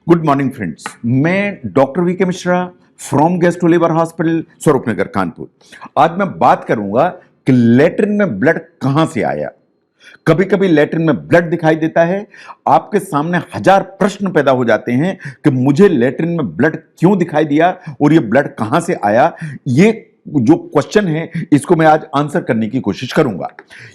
Good morning friends. मैं doctor V K Mishra from guest liver hospital स्वरूप नगर कानपुर। आज मैं बात करूंगा कि लैट्रिन में ब्लड कहां से आया। कभी कभी लैट्रिन में ब्लड दिखाई देता है, आपके सामने हजार प्रश्न पैदा हो जाते हैं कि मुझे लैट्रिन में ब्लड क्यों दिखाई दिया और ये ब्लड कहां से आया। ये जो क्वेश्चन है इसको मैं आज आंसर करने की कोशिश करूंगा।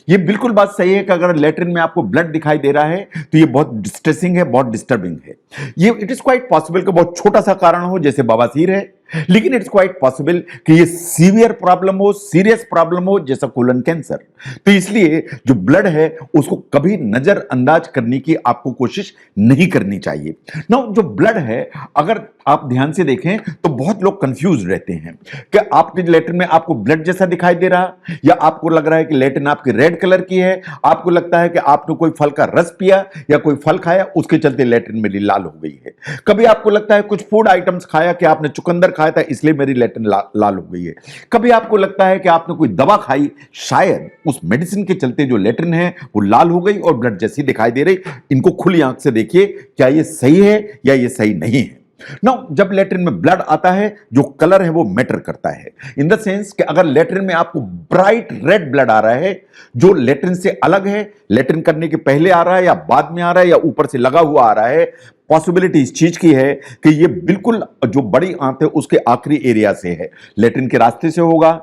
ये बिल्कुल बात सही है कि अगर लैट्रिन में आपको ब्लड दिखाई दे रहा है तो ये बहुत डिस्ट्रेसिंग है, बहुत डिस्टर्बिंग है। ये इट इज क्वाइट पॉसिबल कि बहुत छोटा सा कारण हो जैसे बवासीर है, लेकिन इट्स क्वाइट पॉसिबल कि ये सीवियर प्रॉब्लम हो, सीरियस प्रॉब्लम हो जैसा कोलन कैंसर। तो इसलिए जो ब्लड है उसको कभी नजरअंदाज करने की आपको कोशिश नहीं करनी चाहिए ना। जो ब्लड है अगर आप ध्यान से देखें तो बहुत लोग कंफ्यूज रहते हैं कि आपके लैट्रिन में आपको ब्लड जैसा दिखाई दे रहा, या आपको लग रहा है कि लैट्रिन आपकी रेड कलर की है, आपको लगता है कि आपने कोई फल का रस पिया या कोई फल खाया उसके चलते लैट्रिन मेरी लाल हो गई है। कभी आपको लगता है कुछ फूड आइटम्स खाया कि आपने चुकंदर खाया था इसलिए मेरी लैट्रिन लाल हो गई है। कभी आपको लगता है कि आपने कोई दवा खाई, शायद उस मेडिसिन के चलते जो लैट्रिन है वो लाल हो गई और ब्लड जैसी दिखाई दे रही। इनको खुली आंख से देखिए, क्या ये सही है या ये सही नहीं है। नाउ जब लैट्रिन में ब्लड आता है जो कलर है वो मैटर करता है, इन द सेंस कि अगर लैट्रिन में आपको ब्राइट रेड ब्लड आ रहा है जो लैट्रिन से अलग है, लैट्रिन करने के पहले आ रहा है या बाद में आ रहा है या ऊपर से लगा हुआ आ रहा है, पॉसिबिलिटी इस चीज की है कि ये बिल्कुल जो बड़ी आंत है उसके आखिरी एरिया से है, लैट्रिन के रास्ते से होगा,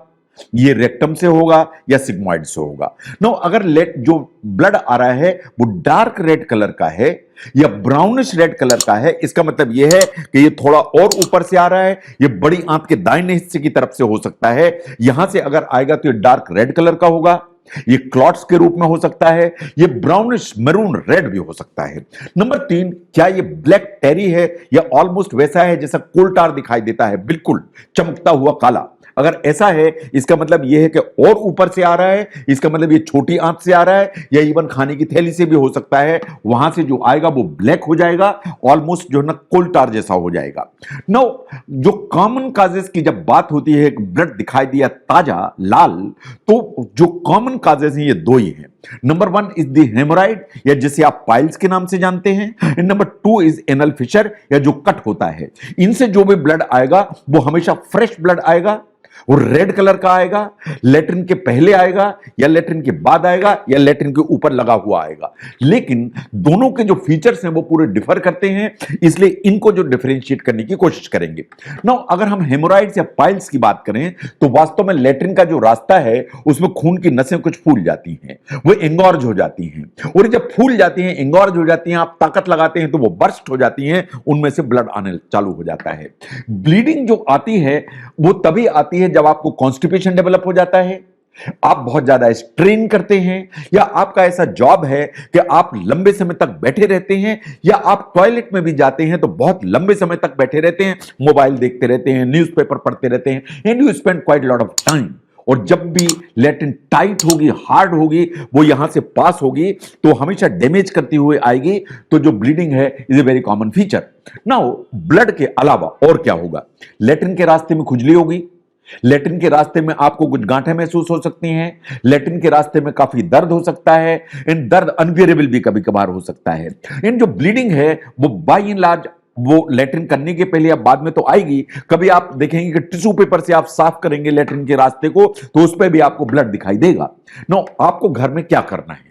ये रेक्टम से होगा या सिग्मॉइड से होगा। नो अगर जो ब्लड आ रहा है वो डार्क रेड कलर का है या ब्राउनिश रेड कलर का है, इसका मतलब यह है कि ये थोड़ा और ऊपर से आ रहा है, ये बड़ी आंत के दाहिने हिस्से की तरफ से हो सकता है। यहां से अगर आएगा तो ये डार्क रेड कलर का होगा, ये क्लॉट्स के रूप में हो सकता है, ये ब्राउनिश मैरून रेड भी हो सकता है। नंबर 3, क्या ये ब्लैक टेरी है या ऑलमोस्ट वैसा है जैसा कोल टार दिखाई देता है, बिल्कुल चमकता हुआ काला। अगर ऐसा है इसका मतलब यह है कि और ऊपर से आ रहा है, इसका मतलब ये छोटी आंत से आ रहा है या इवन खाने की थैली से भी हो सकता है। वहां से जो आएगा वो ब्लैक हो जाएगा, ऑलमोस्ट जो है ना कोल्टार जैसा हो जाएगा। नो जो कॉमन काजेस की जब बात होती है, ब्लड दिखाई दिया ताजा लाल, तो जो कॉमन काजेस हैं ये दो ही हैं। नंबर 1 इज द हेमोराइड या जिसे आप पाइल्स के नाम से जानते हैं, and number 2 is anal fissure या जो कट होता है। इनसे जो भी ब्लड आएगा वो हमेशा फ्रेश ब्लड आएगा, वो रेड कलर का आएगा, लैट्रिन के पहले आएगा या लैट्रिन के बाद आएगा या लैट्रिन के ऊपर लगा हुआ आएगा। लेकिन दोनों के जो फीचर्स हैं वो पूरे डिफर करते हैं, इसलिए इनको जो डिफरेंशिएट करने की कोशिश करेंगे। नाउ अगर हम हेमोराइड्स या पाइल्स की बात करें तो वास्तव में लैट्रिन का जो रास्ता है उसमें खून की नसें कुछ फूल जाती हैं, वो एंगॉर्ज हो जाती हैं, और जब फूल जाती हैं, एंगॉर्ज हो जाती हैं, आप ताकत लगाते हैं तो वो बर्स्ट हो जाती हैं, उनमें से ब्लड आने चालू हो जाता है। ब्लीडिंग जो आती है वो तभी आती है जब आपको कॉन्स्टिपेशन डेवलप हो जाता है, आप बहुत ज्यादा स्ट्रेन करते हैं, या आपका ऐसा जॉब है कि आप लंबे समय तक बैठे रहते हैं, या आप टॉयलेट में भी जाते हैं तो बहुत लंबे समय तक बैठे रहते हैं, मोबाइल देखते रहते हैं, न्यूज़पेपर पढ़ते रहते हैं, and you spend quite lot of time. और जब भी लैट्रिन टाइट होगी, हार्ड होगी, वो यहां से पास होगी तो हमेशा डैमेज करती हुई आएगी। तो जो ब्लीडिंग है is a very common feature. Now blood के अलावा और क्या होगा? लैट्रिन के रास्ते में खुजली होगी, लैट्रिन के रास्ते में आपको कुछ गांठें महसूस हो सकती हैं, लैट्रिन के रास्ते में काफी दर्द हो सकता है, इन दर्द अनबियरेबल भी कभी कभार हो सकता है। इन जो ब्लीडिंग है वो बाय एंड लार्ज वो लैट्रिन करने के पहले या बाद में तो आएगी। कभी आप देखेंगे कि टिश्यू पेपर से आप साफ करेंगे लैट्रिन के रास्ते को तो उस पर भी आपको ब्लड दिखाई देगा। नो आपको घर में क्या करना है?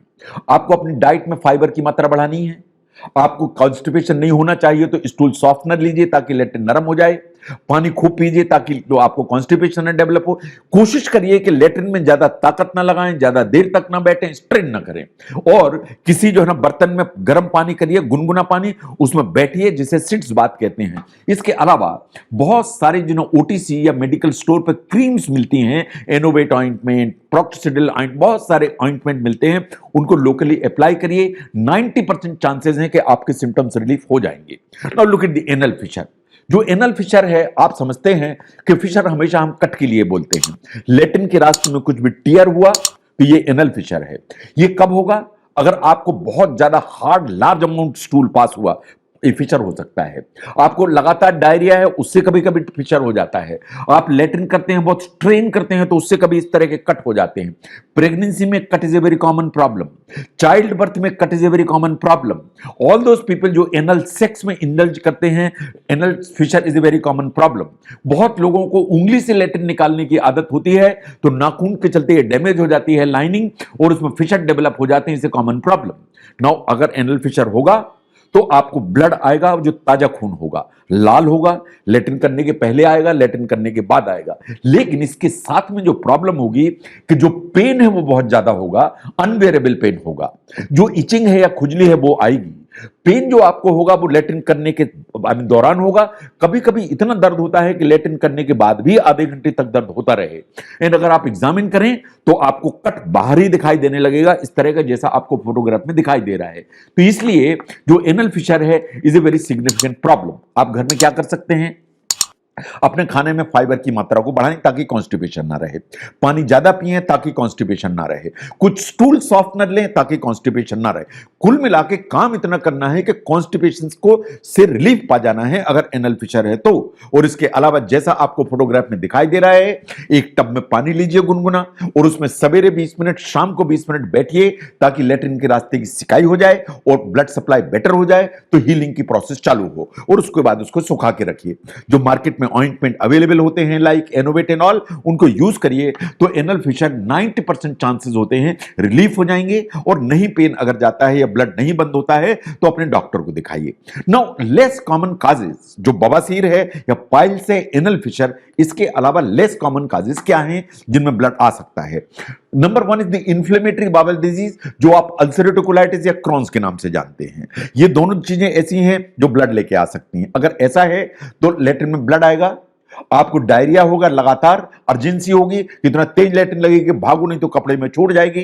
आपको अपनी डाइट में फाइबर की मात्रा बढ़ानी है, आपको कॉन्स्टिपेशन नहीं होना चाहिए तो स्टूल सॉफ्टनर लीजिए ताकि लैट्रिन नरम हो जाए, पानी खूब पीजिए ताकि तो आपको कॉन्स्टिपेशन न डेवलप हो। कोशिश करिए कि लैट्रिन में ज्यादा ताकत ना लगाएं, ज्यादा देर तक ना बैठें, स्ट्रेन ना करें, और किसी जो है ना बर्तन में गर्म पानी करिए, गुनगुना पानी, उसमें बैठिए जिसे सिट्स बात कहते हैं। इसके अलावा बहुत सारे जिन्हों ओटीसी या मेडिकल स्टोर पर क्रीम्स मिलती हैं, एनोवेट ऑइंटमेंट, प्रॉक्सिडिल ऑइंटमेंट, बहुत सारे ऑइंटमेंट मिलते हैं, उनको लोकली अप्लाई करिए। 90% चांसेस हैं कि आपके सिम्टम्स रिलीफ हो जाएंगे। Now look at the anal fissure. जो एनल फिशर है आप समझते हैं कि फिशर हमेशा हम कट के लिए बोलते हैं। लैट्रिन के रास्ते में कुछ भी टियर हुआ तो ये एनल फिशर है। ये कब होगा? अगर आपको बहुत ज्यादा hard large amount stool pass हुआ, ये फिशर हो सकता है। आपको लगातार डायरिया है, उससे कभी कभी फिशर हो जाता है। आप लेटरिन करते हैं, बहुत स्ट्रेन करते हैं, तो उससे कभी इस तरह के कट हो जाते हैं। प्रेगनेंसी में cut is a very common problem. Child birth में cut is a very common problem. All those people जो एनल सेक्स में इंडल्ज करते हैं, anal fissure is a very common problem. बहुत लोगों को उंगली से लेटरिन निकालने की आदत होती है, तो नाखून के चलते ये डैमेज हो जाती है लाइनिंग, और उसमें फिशर डेवलप हो जाते हैं। इसे कॉमन प्रॉब्लम। नाउ अगर एनल फिशर होगा तो आपको ब्लड आएगा जो ताजा खून होगा, लाल होगा, लेटरिन करने के पहले आएगा, लेटरिन करने के बाद आएगा। लेकिन इसके साथ में जो प्रॉब्लम होगी कि जो पेन है वो बहुत ज्यादा होगा, अनबेरेबल पेन होगा। जो इचिंग है या खुजली है वो आएगी। पेन जो आपको होगा वो लेटरिन करने के दौरान होगा। कभी कभी इतना दर्द होता है कि लेटरिन करने के बाद भी आधे घंटे तक दर्द होता रहे। एंड अगर आप एग्जामिन करें तो आपको कट बाहर ही दिखाई देने लगेगा, इस तरह का जैसा आपको फोटोग्राफ में दिखाई दे रहा है। तो इसलिए जो एनल फिशर है is a very significant problem. आप घर में क्या कर सकते हैं, अपने खाने में फाइबर की मात्रा को बढ़ाएं ताकि कॉन्स्टिपेशन ना रहे। पानी ज्यादा पिएं ताकि कॉन्स्टिपेशन ना रहे। कुछ स्टूल सॉफ्टनर लें ताकि कॉन्स्टिपेशन ना रहे। कुल मिला के काम इतना करना है कि कॉन्स्टिपेशन को से रिलीफ पा जाना है अगर एनल फिशर है तो। और इसके अलावा जैसा आपको फोटोग्राफ में दिखाई दे रहा है, एक टब में पानी लीजिए गुनगुना, और उसमें सवेरे 20 मिनट, शाम को 20 मिनट बैठिए ताकि लेटरिन के रास्ते की सिकाई हो जाए और ब्लड सप्लाई बेटर हो जाए, तो हीलिंग की प्रोसेस चालू हो। और उसके बाद उसको सुखा के रखिए। जो मार्केट में ऑइंटमेंट अवेलेबल होते हैं लाइक एनोवेटेनॉल, उनको यूज करिए तो एनल फिशर 90% चांसेस होते हैं रिलीफ हो जाएंगे। और नहीं पेन अगर जाता है या ब्लड नहीं बंद होता है तो अपने डॉक्टर को दिखाइए। नाउ लेस कॉमन काजेस, जो बवासीर है या पाइल्स है, एनल फिशर, इसके अलावा लेस कॉमन काजेस क्या हैं जिनमें ब्लड आ सकता है। Number 1 is the inflammatory bowel disease, जो आप अल्सरेटिव कोलाइटिस या क्रॉन्स के नाम से जानते हैं। ये दोनों चीजें ऐसी हैं जो ब्लड लेके आ सकती हैं। अगर ऐसा है तो लेटरिन में ब्लड आएगा, आपको डायरिया होगा, लगातार अर्जेंसी होगी, इतना तेज लेटरिन लगेगी भागो नहीं तो कपड़े में छोड़ जाएगी।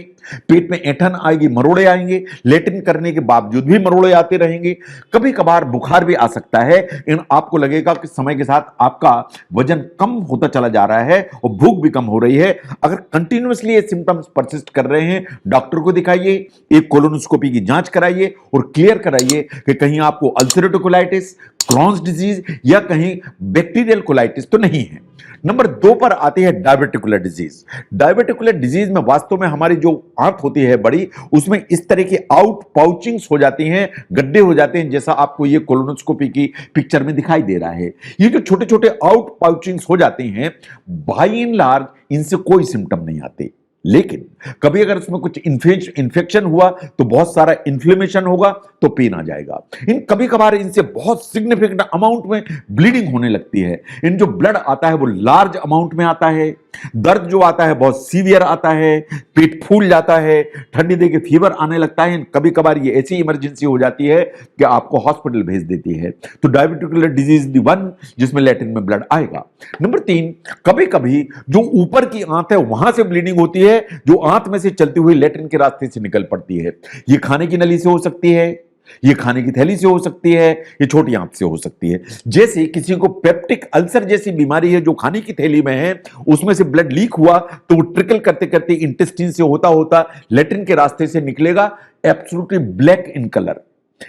पेट में ऐंठन आएगी, मरोड़े आएंगे, लेटरिन करने के बावजूद भी मरोड़े आते रहेंगे। कभी कभार बुखार भी आ सकता है। इन आपको लगेगा कि समय के साथ आपका वजन कम होता चला जा रहा है और भूख भी कम हो रही है। अगर कंटिन्यूअसली ये सिम्टम्स परसिस्ट कर रहे हैं, डॉक्टर को दिखाइए, एक कोलोनोस्कोपी की जांच कराइए और क्लियर कराइए कि कहीं आपको अल्सरेटिव कोलाइटिस, क्रॉन्स डिजीज या कहीं बैक्टीरियल कोलाइटिस तो नहीं है। नंबर 2 पर आती है डायबिटिकुलर डिजीज। डायबिटिकुलर डिजीज में वास्तव में हमारी जो आंत होती है बड़ी, उसमें इस तरह की आउट पाउचिंग्स हो जाती हैं, गड्ढे हो जाते हैं, जैसा आपको ये कोलोनोस्कोपी की पिक्चर में दिखाई दे रहा है। ये जो छोटे छोटे आउट पाउचिंग्स हो जाते हैं, बाय एंड लार्ज इनसे कोई सिम्टम नहीं आते। लेकिन कभी अगर उसमें कुछ इन्फेक्शन हुआ तो बहुत सारा इन्फ्लेमेशन होगा तो पेन आ जाएगा। इन कभी कभार इनसे बहुत सिग्निफिकेंट अमाउंट में ब्लीडिंग होने लगती है। इन जो ब्लड आता है वो लार्ज अमाउंट में आता है। दर्द जो आता है बहुत सीवियर आता है, पेट फूल जाता है, ठंडी दे के फीवर आने लगता है। कभी कभार ये ऐसी इमरजेंसी हो जाती है कि आपको हॉस्पिटल भेज देती है। तो डायबिटिकुलर डिजीज द वन जिसमें लेटरिन में ब्लड आएगा। नंबर 3, कभी कभी जो ऊपर की आंत है वहां से ब्लीडिंग होती है, जो आंत में से चलती हुई लेटरिन के रास्ते से निकल पड़ती है। ये खाने की नली से हो सकती है, ये खाने की थैली से हो सकती है, ये छोटी आंत से हो सकती है। जैसे किसी को पेप्टिक अल्सर जैसी बीमारी है जो खाने की थैली में है, उसमें से ब्लड लीक हुआ तो वो ट्रिकल करते करते इंटेस्टाइन से होता होता लेटरिन के रास्ते से निकलेगा, एब्सोल्युटली ब्लैक इन कलर।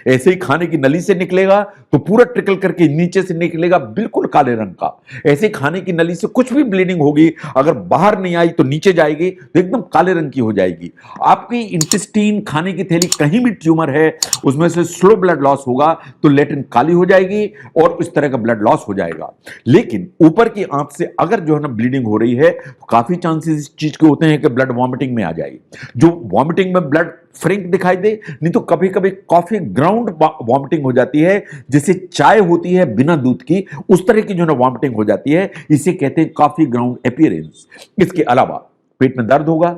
ऐसे ही खाने की नली से निकलेगा तो पूरा ट्रिकल करके नीचे से निकलेगा बिल्कुल काले रंग का। ऐसे खाने की नली से कुछ भी ब्लीडिंग होगी, अगर बाहर नहीं आई तो नीचे जाएगी तो एकदम काले रंग की हो जाएगी। आपकी इंटेस्टाइन, खाने की थैली, कहीं भी ट्यूमर है उसमें से स्लो ब्लड लॉस होगा तो लेटरिन काली हो जाएगी और इस तरह का ब्लड लॉस हो जाएगा। लेकिन ऊपर की आंत से अगर जो है ना ब्लीडिंग हो रही है तो काफी चांसेस इस चीज के होते हैं कि ब्लड वॉमिटिंग में आ जाएगी। जो वॉमिटिंग में ब्लड फ्रिंक दिखाई दे, नहीं तो कभी कभी कॉफी ग्राउंड वॉमिटिंग हो जाती है, जैसे चाय होती है बिना दूध की, उस तरह की जो ना वॉमिटिंग हो जाती है। इसे कहते हैं कॉफी ग्राउंड अपीयरेंस। इसके अलावा पेट में दर्द होगा,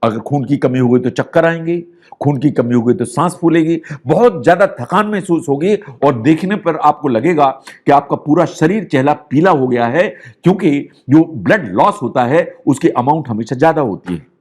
अगर खून की कमी हो गई तो चक्कर आएंगे, खून की कमी हो गई तो सांस फूलेगी, बहुत ज्यादा थकान महसूस होगी और देखने पर आपको लगेगा कि आपका पूरा शरीर चेहरा पीला हो गया है, क्योंकि जो ब्लड लॉस होता है उसकी अमाउंट हमेशा ज्यादा होती है।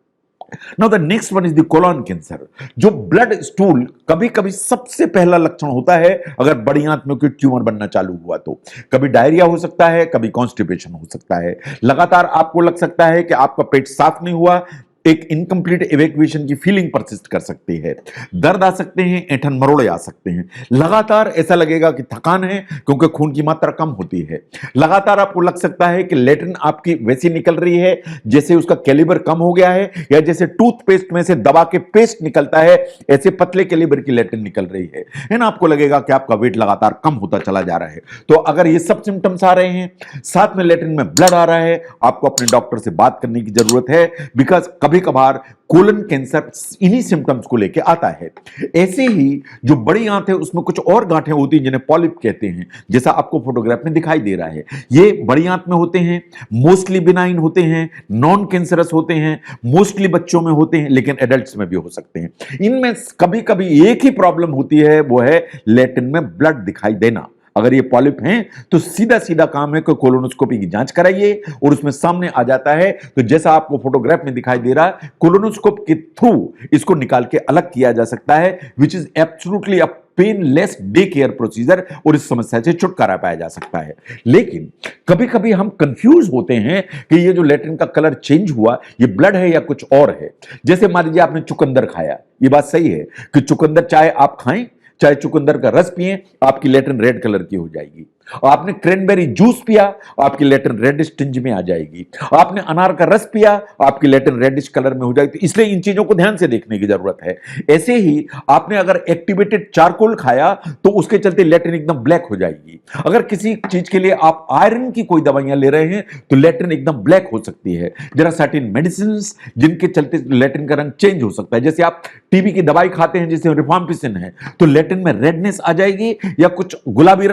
Now the next one is the colon cancer, जो ब्लड स्टूल कभी कभी सबसे पहला लक्षण होता है अगर बड़ी आंत में कोई ट्यूमर बनना चालू हुआ तो। कभी डायरिया हो सकता है, कभी कॉन्स्टिपेशन हो सकता है। लगातार आपको लग सकता है कि आपका पेट साफ नहीं हुआ, एक इनकम्प्लीट इवैक्यूएशन की फीलिंग परसिस्ट कर सकती है, दर्द आ सकते हैं, ऐंठन मरोड़े आ सकते हैं, लगातार ऐसा लगेगा कि थकान है क्योंकि खून की मात्रा कम होती है, लगातार आपको लग सकता है कि लेटरिन आपकी वैसी निकल रही है जैसे उसका कैलिबर कम हो गया है, या जैसे टूथपेस्ट में से दबा के पेस्ट निकलता है ऐसे पतले कैलिबर की लेटरिन निकल रही है ना। आपको लगेगा कि आपका वेट लगातार कम होता चला जा रहा है। तो अगर ये सब सिम्टम्स आ रहे हैं, साथ में लेटरिन में ब्लड आ रहा है, आपको अपने डॉक्टर से बात करने की जरूरत है, बिकॉज कभी कभार कोलन कैंसर इन्हीं सिम्टम्स को लेकर आता है। ऐसे ही जो बड़ी आंत है उसमें कुछ और गांठें होती हैं जिन्हें पॉलिप कहते हैं, जैसा आपको फोटोग्राफ में दिखाई दे रहा है। ये बड़ी आंत में होते हैं, मोस्टली बिनाइन होते हैं, नॉन कैंसरस होते हैं, मोस्टली बच्चों में होते हैं, लेकिन एडल्ट्स में भी हो सकते हैं। इनमें कभी कभी एक ही प्रॉब्लम होती है, वो है लेटरिन में ब्लड दिखाई देना। अगर ये पॉलिप हैं तो सीधा सीधा काम है कि कोलोनोस्कोपी की जांच कराइए, और उसमें सामने आ जाता है तो जैसा आपको फोटोग्राफ में दिखाई दे रहा है, कोलोनोस्कोप के थ्रू इसको निकाल के अलग किया जा सकता है, which is absolutely a painless day care procedure, और इस समस्या से छुटकारा पाया जा सकता है। लेकिन कभी कभी हम कंफ्यूज होते हैं कि ये जो लेटरिन का कलर चेंज हुआ, ये ब्लड है या कुछ और है। जैसे मान लीजिए आपने चुकंदर खाया, ये बात सही है कि चुकंदर चाहे आप खाएं चाहे चुकंदर का रस पिए, आपकी लेटरिन रेड कलर की हो जाएगी। आपने क्रैनबेरी जूस पिया, आपकी लेटरिन रेडिश टिंज में आ जाएगी। आपने अनार का रस पिया, आपकी लेटरिन रेडिश कलर में हो जाएगी। तो इसलिए इन चीजों को ध्यान से देखने की जरूरत है। ऐसे ही आपने अगर एक्टिवेटेड चारकोल खाया तो उसके चलते लेटरिन एकदम ब्लैक हो जाएगी। अगर किसी चीज के लिए आप आयरन की कोई दवाइयां ले रहे हैं तो लेटरिन एकदम ब्लैक हो सकती है। देयर आर सर्टेन मेडिसिन्स जिनके चलते लेटरिन का रंग चेंज हो सकता है। जैसे आप टीबी की दवाई खाते हैं जिसमें रिफाम्पिसिन है, तो लेटरिन में रेडनेस आ जाएगी या कुछ गुलाबी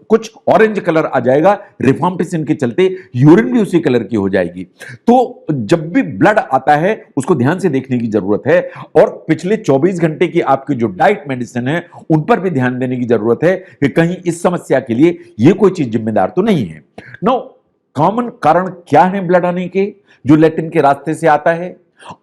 कुछ ऑरेंज कलर आ जाएगा रिफाम्पिसिन के चलते, यूरिन भी उसी कलर की हो जाएगी। तो जब भी ब्लड आता है उसको ध्यान से देखने की जरूरत है, और पिछले 24 घंटे की आपकी जो डाइट मेडिसिन है उन पर भी ध्यान देने की जरूरत है कि कहीं इस समस्या के लिए ये कोई चीज जिम्मेदार तो नहीं है। नो, कॉमन कारण क्या है ब्लड आने के जो लेटरिन के रास्ते से आता है?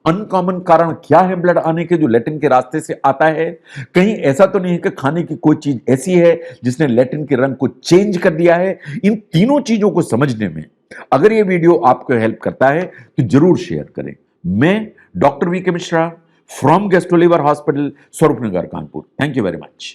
अनकॉमन कारण क्या है ब्लड आने के जो लेटरिन के रास्ते से आता है? कहीं ऐसा तो नहीं है कि खाने की कोई चीज ऐसी है जिसने लेटरिन के रंग को चेंज कर दिया है? इन तीनों चीजों को समझने में अगर ये वीडियो आपको हेल्प करता है तो जरूर शेयर करें। मैं doctor V K Mishra from Gastro Liver Hospital, Swaroopnagar, Kanpur. Thank you very much.